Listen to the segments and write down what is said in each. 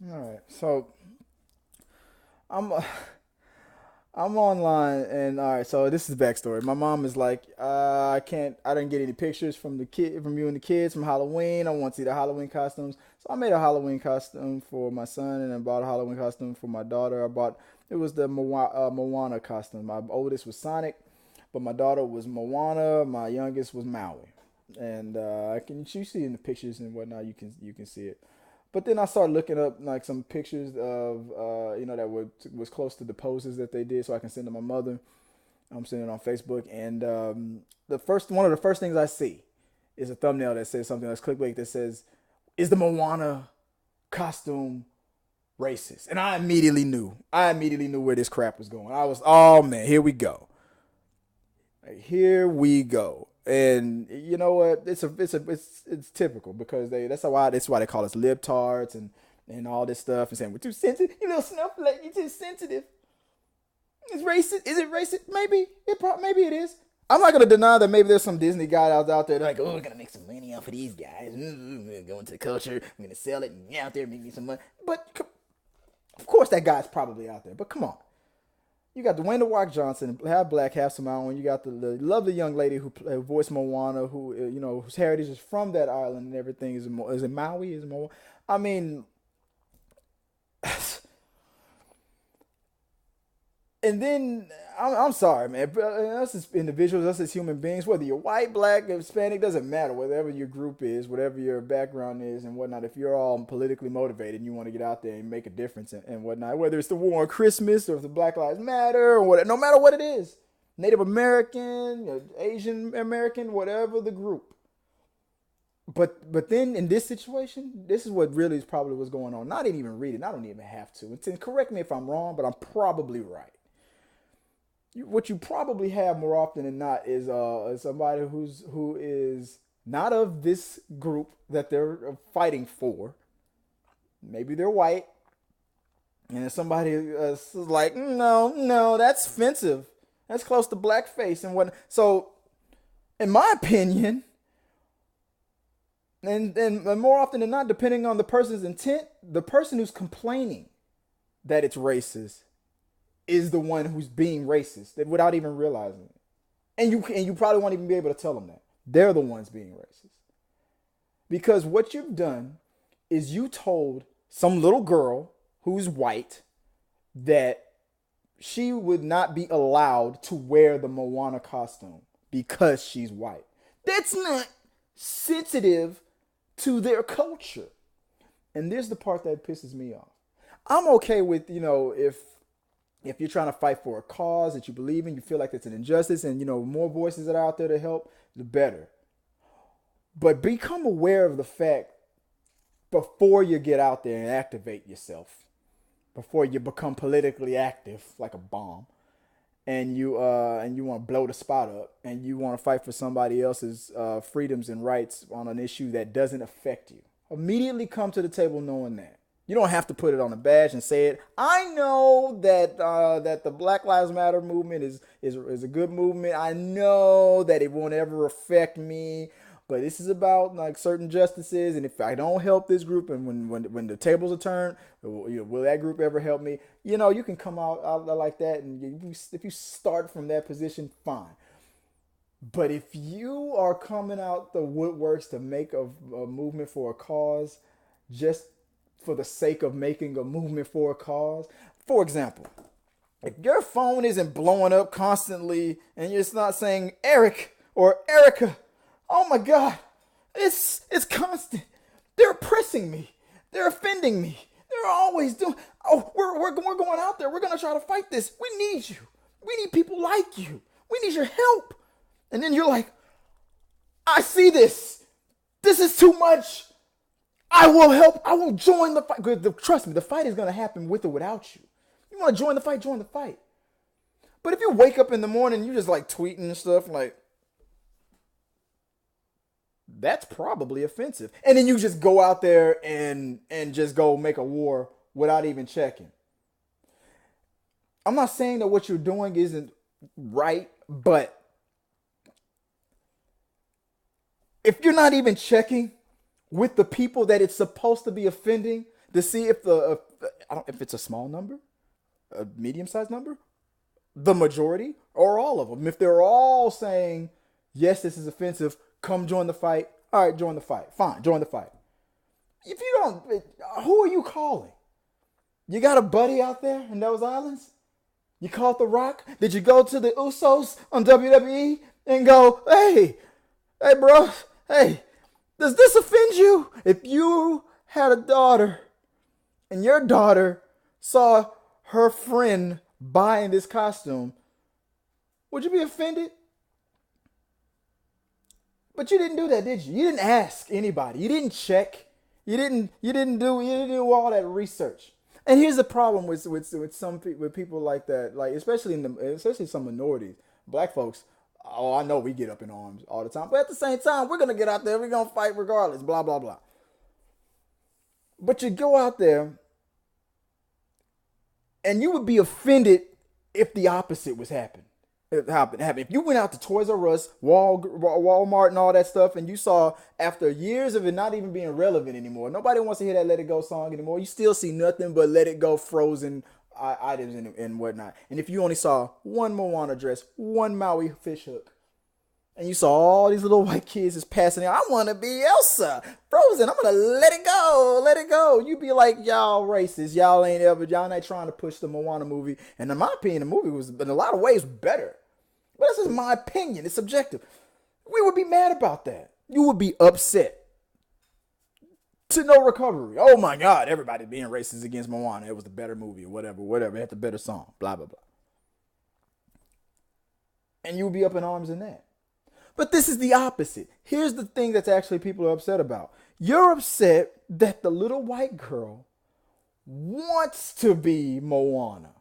All right. So I'm I'm online, and all right. So this is the backstory. My mom is like, I can't. I didn't get any pictures from from you and the kids from Halloween. I want to see the Halloween costumes. So I made a Halloween costume for my son, and I bought a Halloween costume for my daughter. I bought it was the Moana costume. My oldest was Sonic, but my daughter was Moana. My youngest was Maui, and I can you see in the pictures and whatnot. You can see it. But then I started looking up like some pictures of that was close to the poses that they did, so I can send to my mother. I'm sending it on Facebook, and the first one of the first things I see is a thumbnail that says something that's clickbait that says, "Is the Moana costume racist?" And I immediately knew. I immediately knew where this crap was going. I was, oh man, here we go. Like, here we go. And you know what? It's typical because that's why they call us libtards and all this stuff and saying we're too sensitive. You little snowflake, you're too sensitive. It's racist. Is it racist? Maybe it is. I'm not gonna deny that maybe there's some Disney guy out there like, oh, we're gonna make some money off of these guys. We're gonna go into the culture. We're gonna sell it and get out there make me some money. But of course, that guy's probably out there. But come on, you got Dwayne the Rock Johnson, half black, half Samoan. You got the lovely young lady who voiced Moana, who whose heritage is from that island and everything. Is it Maui? Is it Moana? I mean, and then I'm sorry, man. Us as individuals, us as human beings, whether you're white, black, Hispanic, doesn't matter. Whatever your group is, whatever your background is, and whatnot. If you're all politically motivated and you want to get out there and make a difference and whatnot, whether it's the war on Christmas or if the Black Lives Matter or whatever, no matter what it is, Native American, Asian American, whatever the group. But then in this situation, this is what really is probably what's going on. I didn't even read it. I don't even have to. And correct me if I'm wrong, but I'm probably right. What you probably have more often than not is somebody who is not of this group that they're fighting for. Maybe they're white, and somebody is like, no, no, that's offensive. That's close to blackface and what. So, in my opinion, and more often than not, depending on the person's intent, the person who's complaining that it's racist is the one who's being racist without even realizing it. And you probably won't even be able to tell them that. They're the ones being racist. Because what you've done is you told some little girl who's white that she would not be allowed to wear the Moana costume because she's white. That's not sensitive to their culture. And there's the part that pisses me off. I'm okay with, if you're trying to fight for a cause that you believe in, you feel like it's an injustice, and more voices that are out there to help, the better. But become aware of the fact before you get out there and activate yourself, before you become politically active like a bomb, and you want to blow the spot up, and you want to fight for somebody else's freedoms and rights on an issue that doesn't affect you. Immediately come to the table knowing that. You don't have to put it on a badge and say it. I know that the Black Lives Matter movement is a good movement. I know that it won't ever affect me, but this is about like certain justices. And if I don't help this group, and when the tables are turned, will that group ever help me? You can come out like that, and if you start from that position, fine. But if you are coming out the woodworks to make a movement for a cause, just for the sake of making a movement for a cause. For example, if your phone isn't blowing up constantly and you're not saying Eric or Erica, oh my God, it's constant. They're oppressing me. They're offending me. They're always doing. Oh, we're going out there. We're gonna try to fight this. We need you. We need people like you. We need your help. And then you're like, I see this. This is too much. I will help. I will join the fight. Trust me, the fight is going to happen with or without you. You want to join the fight, join the fight. But if you wake up in the morning, you just like tweeting and stuff, like, that's probably offensive. And then you just go out there and just go make a war without even checking. I'm not saying that what you're doing isn't right, but if you're not even checking with the people that it's supposed to be offending, to see if it's a small number, a medium-sized number, the majority, or all of them. If they're all saying, yes, this is offensive, come join the fight. All right, join the fight. Fine, join the fight. If you don't, who are you calling? You got a buddy out there in those islands? You called The Rock? Did you go to the Usos on WWE and go, hey, bro, hey, does this offend you? If you had a daughter and your daughter saw her friend buying this costume, would you be offended? But you didn't do that, did you? You didn't ask anybody. You didn't check. You didn't do all that research. And here's the problem with some people, with people like that, like especially some minorities, black folks. Oh, I know we get up in arms all the time, but at the same time, we're gonna get out there. We're gonna fight regardless. Blah blah blah. But you go out there, and you would be offended if the opposite was happening. If you went out to Toys R Us, Walmart, and all that stuff, and you saw after years of it not even being relevant anymore, nobody wants to hear that "Let It Go" song anymore. You still see nothing but "Let It Go" frozen items and whatnot. And if you only saw one Moana dress, one Maui fish hook, and you saw all these little white kids just passing out, I want to be Elsa, Frozen. I'm gonna let it go, let it go. You be like, y'all racist, y'all ain't trying to push the Moana movie. And in my opinion, the movie was in a lot of ways better. But this is my opinion. It's subjective. We would be mad about that. You would be upset. To no recovery. Oh my God, everybody being racist against Moana. It was the better movie or whatever. It had the better song. Blah, blah, blah. And you would be up in arms in that. But this is the opposite. Here's the thing that's actually people are upset about. You're upset that the little white girl wants to be Moana.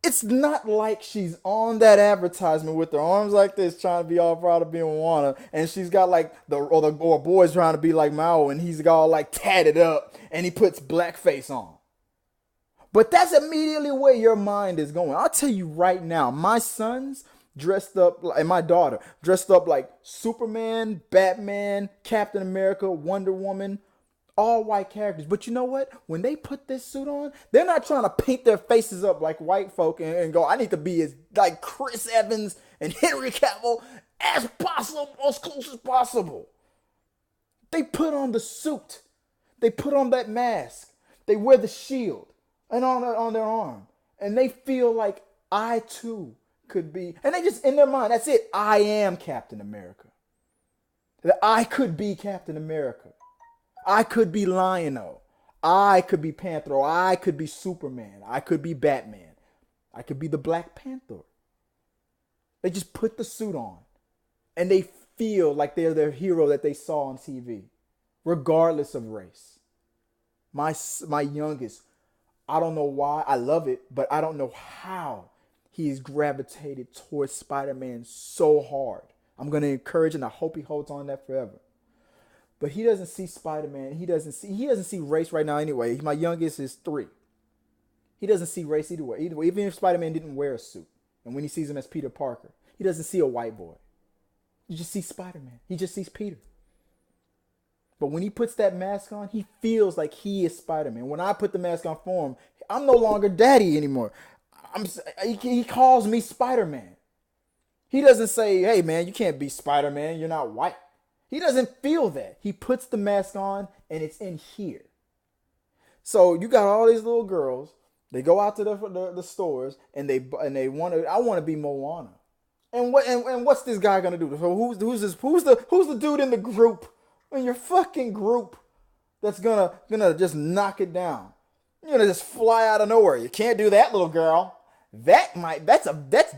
It's not like she's on that advertisement with her arms like this, trying to be all proud of being Moana, and she's got like or a boy's trying to be like Mao, and he's got all like tatted up, and he puts blackface on. But that's immediately where your mind is going. I'll tell you right now, my sons dressed up, and my daughter dressed up like Superman, Batman, Captain America, Wonder Woman. All white characters. But you know what? When they put this suit on, they're not trying to paint their faces up like white folk and go, I need to be as like Chris Evans and Henry Cavill as possible, as close as possible. They put on the suit. They put on that mask. They wear the shield and on their arm. And they feel like I too could be. And they just, in their mind, that's it. I am Captain America. That I could be Captain America. I could be Lion-O. I could be Panther. I could be Superman. I could be Batman. I could be the Black Panther. They just put the suit on. And they feel like they're their hero that they saw on TV. Regardless of race. My youngest, I don't know why. I love it. But I don't know how he's gravitated towards Spider-Man so hard. I'm going to encourage and I hope he holds on that forever. But he doesn't see Spider-Man. He doesn't see race right now anyway. My youngest is 3. He doesn't see race either way. Even if Spider-Man didn't wear a suit. And when he sees him as Peter Parker, he doesn't see a white boy. You just see Spider-Man. He just sees Peter. But when he puts that mask on, he feels like he is Spider-Man. When I put the mask on for him, I'm no longer daddy anymore. He calls me Spider-Man. He doesn't say, hey man, you can't be Spider-Man. You're not white. He doesn't feel that. He puts the mask on and it's in here. So you got all these little girls. They go out to the stores and they want to. I want to be Moana. And what's this guy gonna do? So who's the dude in the group, in your fucking group, that's gonna just knock it down? You're gonna just fly out of nowhere. You can't do that, little girl. That's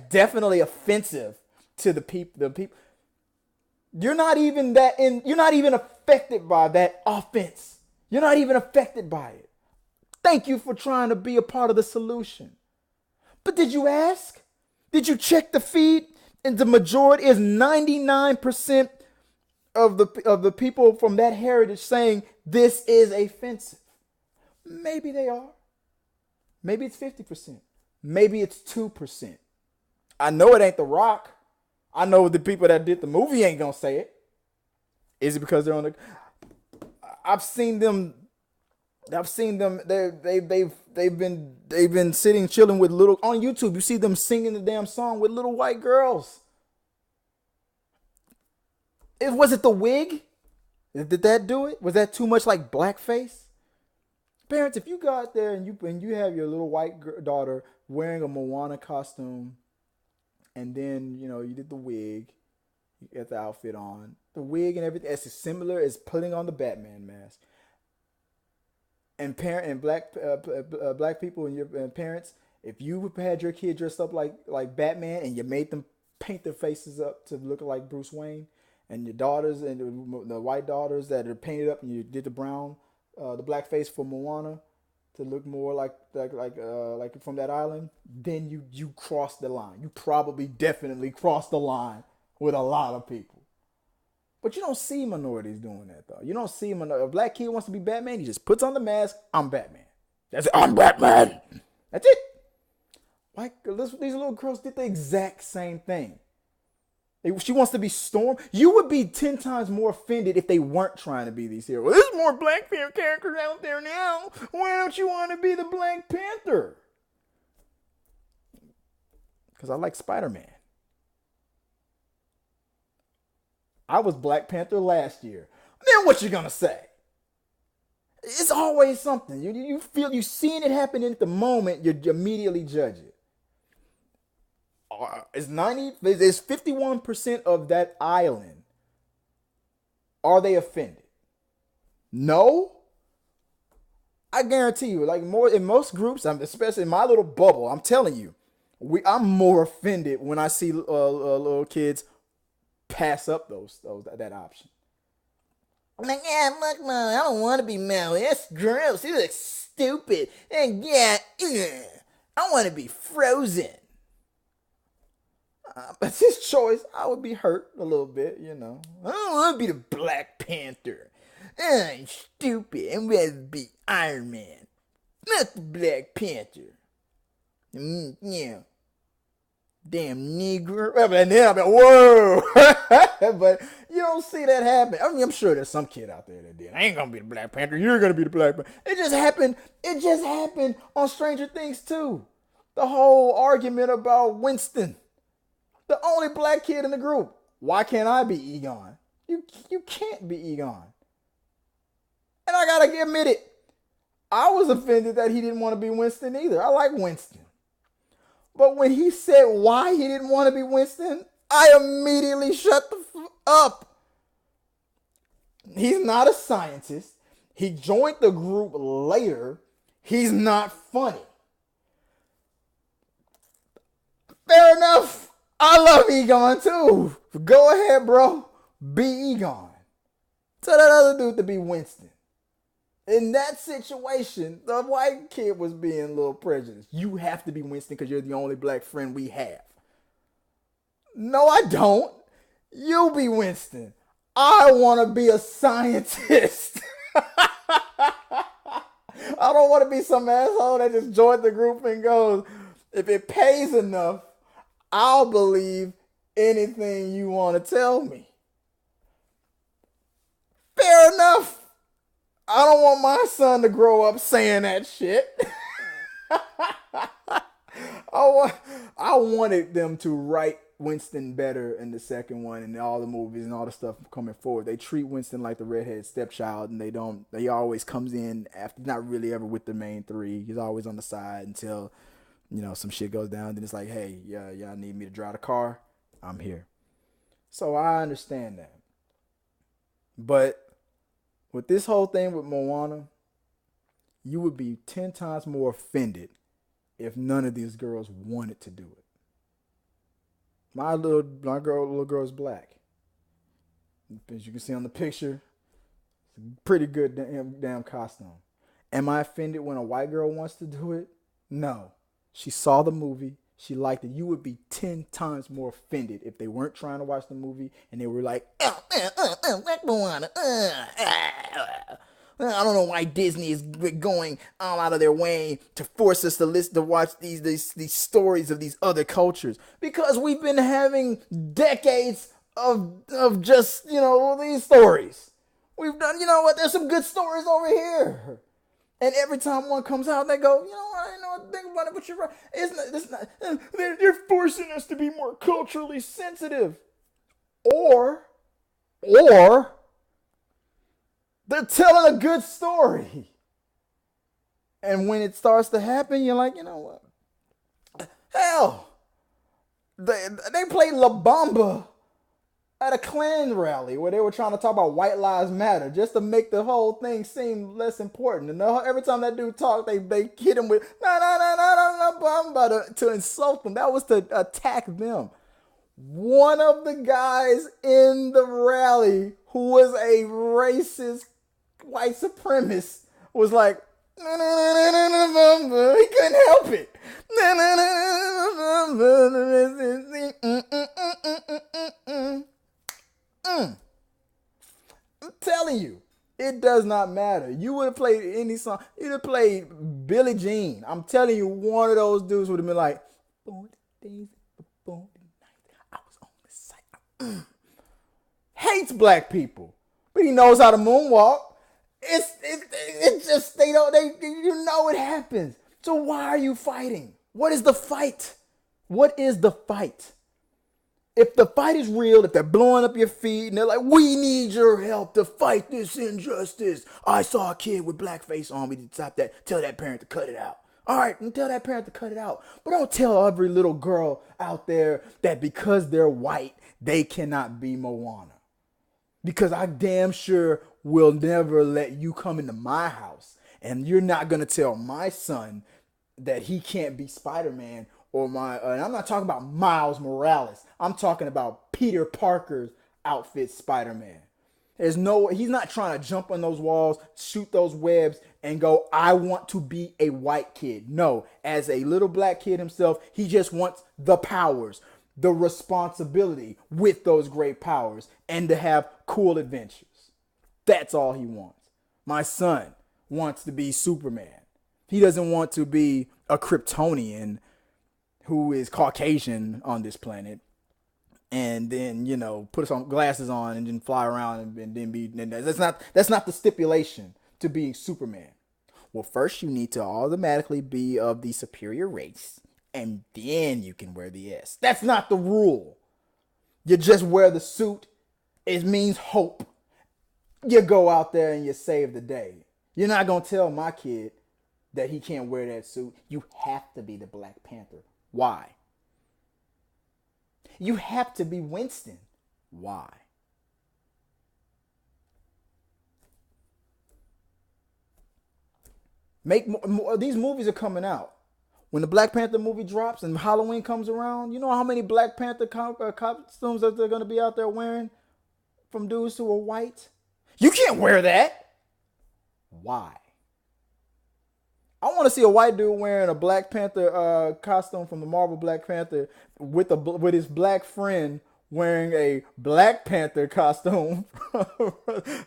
definitely offensive to the people. You're not even affected by that offense. You're not even affected by it. Thank you for trying to be a part of the solution. But did you ask? Did you check the feed? And the majority is 99% of the people from that heritage saying this is offensive. Maybe they are. Maybe it's 50%. Maybe it's 2%. I know it ain't The Rock. I know the people that did the movie ain't gonna say it. Is it because they're on the... I've seen them I've seen them. They've been sitting chilling with little on YouTube. You see them singing the damn song with little white girls. Was it the wig? Did that do it? Was that too much like blackface? Parents, if you go out there and you have your little white daughter wearing a Moana costume, and then you did the wig, you got the outfit on, the wig and everything, it's as similar as putting on the Batman mask. And black people and your parents, if you had your kid dressed up like Batman and you made them paint their faces up to look like Bruce Wayne, and your daughters and the white daughters that are painted up, and you did the black face for Moana to look more like from that island, then you crossed the line. You probably definitely crossed the line with a lot of people. But you don't see minorities doing that, though. You don't see a black kid wants to be Batman, he just puts on the mask, I'm Batman. That's it, I'm Batman. That's it. These little girls did the exact same thing. She wants to be Storm. You would be 10 times more offended if they weren't trying to be these heroes. Well, there's more Black Panther characters out there now. Why don't you want to be the Black Panther? Because I like Spider-Man. I was Black Panther last year. Then what you gonna say? It's always something. You seeing it happen at the moment, you immediately judge it. It's 51% of that island. Are they offended? No. I guarantee you, like more in most groups, especially in my little bubble, I'm telling you, I'm more offended when I see little kids pass up that option. I'm like, yeah, look, Mom, I don't want to be Mel. That's gross. He looks stupid. And yeah, I want to be Frozen. But his choice, I would be hurt a little bit, I don't want to be the Black Panther. I'm stupid. I'm ready to be Iron Man, not the Black Panther. Yeah. Damn Negro. And then I'm like, whoa. But you don't see that happen. I mean, I'm sure there's some kid out there that did. I ain't going to be the Black Panther. You're going to be the Black Panther. It just happened on Stranger Things too. The whole argument about Winston. The only black kid in the group. Why can't I be Egon? You can't be Egon. And I got to admit it. I was offended that he didn't want to be Winston either. I like Winston. But when he said why he didn't want to be Winston, I immediately shut the up. He's not a scientist. He joined the group later. He's not funny. Fair enough. I love Egon too. Go ahead, bro. Be Egon. Tell that other dude to be Winston. In that situation, the white kid was being a little prejudiced. You have to be Winston because you're the only black friend we have. No, I don't. You be Winston. I want to be a scientist. I don't want to be some asshole that just joined the group and goes, if it pays enough, I'll believe anything you want to tell me. Fair enough. I don't want my son to grow up saying that shit. I wanted them to write Winston better in the second one and all the movies and all the stuff coming forward. They treat Winston like the redheaded stepchild, and he always comes in after, not really ever with the main three. He's always on the side until some shit goes down. Then it's like, hey, y'all need me to drive the car? I'm here. So I understand that. But with this whole thing with Moana, you would be 10 times more offended if none of these girls wanted to do it. My little girl's black. As you can see on the picture, it's a pretty good damn costume. Am I offended when a white girl wants to do it? No. She saw the movie. She liked it. You would be 10 times more offended if they weren't trying to watch the movie and they were like, Moana. I don't know why Disney is going all out of their way to force us to watch these stories of these other cultures. Because we've been having decades of just, these stories. We've done, there's some good stories over here. And every time one comes out, they go, you know, I know what to think about it, but you're right. It's not, they're forcing us to be more culturally sensitive. Or, or they're telling a good story. And when it starts to happen, you're like, you know what? Hell, they played La Bamba at a Klan rally where they were trying to talk about white lives matter just to make the whole thing seem less important. And every time that dude talked, they hit him with no no no no no no Bamba to insult them. That was to attack them. One of the guys in the rally who was a racist white supremacist was like, no, no, no, no, no, no, no. He couldn't help it. No, no, no, no, no. I'm telling you, it does not matter. You would have played any song. You'd have played Billie Jean. I'm telling you, one of those dudes would have been like, 40 days before the night, I was on the side. Hates black people, but he knows how to moonwalk. It's just they don't you know it happens. So why are you fighting? What is the fight? What is the fight? If the fight is real, if they're blowing up your feet and they're like, we need your help to fight this injustice. I saw a kid with blackface on. We need to stop that. Tell that parent to cut it out. All right, and tell that parent to cut it out. But don't tell every little girl out there that because they're white, they cannot be Moana. Because I damn sure will never let you come into my house. And you're not going to tell my son that he can't be Spider-Man or and I'm not talking about Miles Morales. I'm talking about Peter Parker's outfit Spider-Man. He's not trying to jump on those walls, shoot those webs, and go, I want to be a white kid. No, as a little black kid himself, he just wants the powers, the responsibility with those great powers, and to have cool adventures. That's all he wants. My son wants to be Superman. He doesn't want to be a Kryptonian who is Caucasian on this planet and then, you know, put some glasses on and then fly around and then be. And that's not the stipulation to being Superman. Well, first you need to automatically be of the superior race, and then you can wear the S. That's not the rule. You just wear the suit. It means hope. You go out there and you save the day. You're not going to tell my kid that he can't wear that suit. You have to be the Black Panther. Why? You have to be Winston. Why? Make more, these movies are coming out. When the Black Panther movie drops and Halloween comes around, you know how many Black Panther costumes that they're going to be out there wearing from dudes who are white? You can't wear that. Why? I want to see a white dude wearing a Black Panther costume from the Marvel Black Panther with his black friend wearing a Black Panther costume.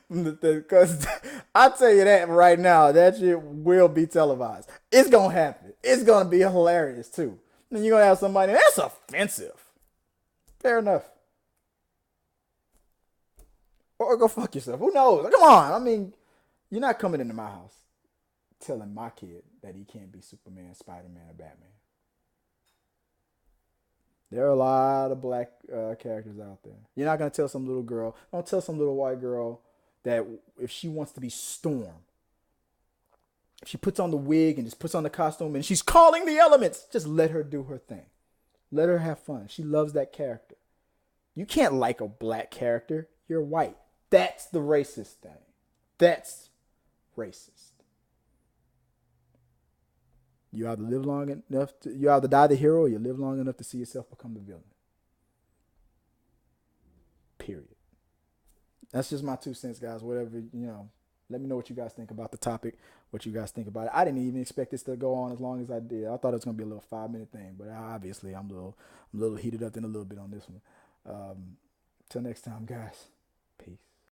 Because I tell you that right now, that shit will be televised. It's gonna happen. It's gonna be hilarious too. And you're gonna have somebody that's offensive. Fair enough. Or go fuck yourself. Who knows? Come on. I mean, you're not coming into my house telling my kid that he can't be Superman, Spider-Man, or Batman. There are a lot of black characters out there. You're not going to tell some little girl, don't tell some little white girl that if she wants to be Storm, if she puts on the wig and just puts on the costume and she's calling the elements, just let her do her thing. Let her have fun. She loves that character. You can't like a black character. You're white. That's the racist thing. That's racist. You either live long enough you either die the hero or you live long enough to see yourself become the villain. Period. That's just my 2 cents, guys. Whatever, let me know what you guys think about the topic, what you guys think about it. I didn't even expect this to go on as long as I did. I thought it was gonna be a little 5-minute thing, but obviously I'm a little heated up in a little bit on this one. Till next time, guys.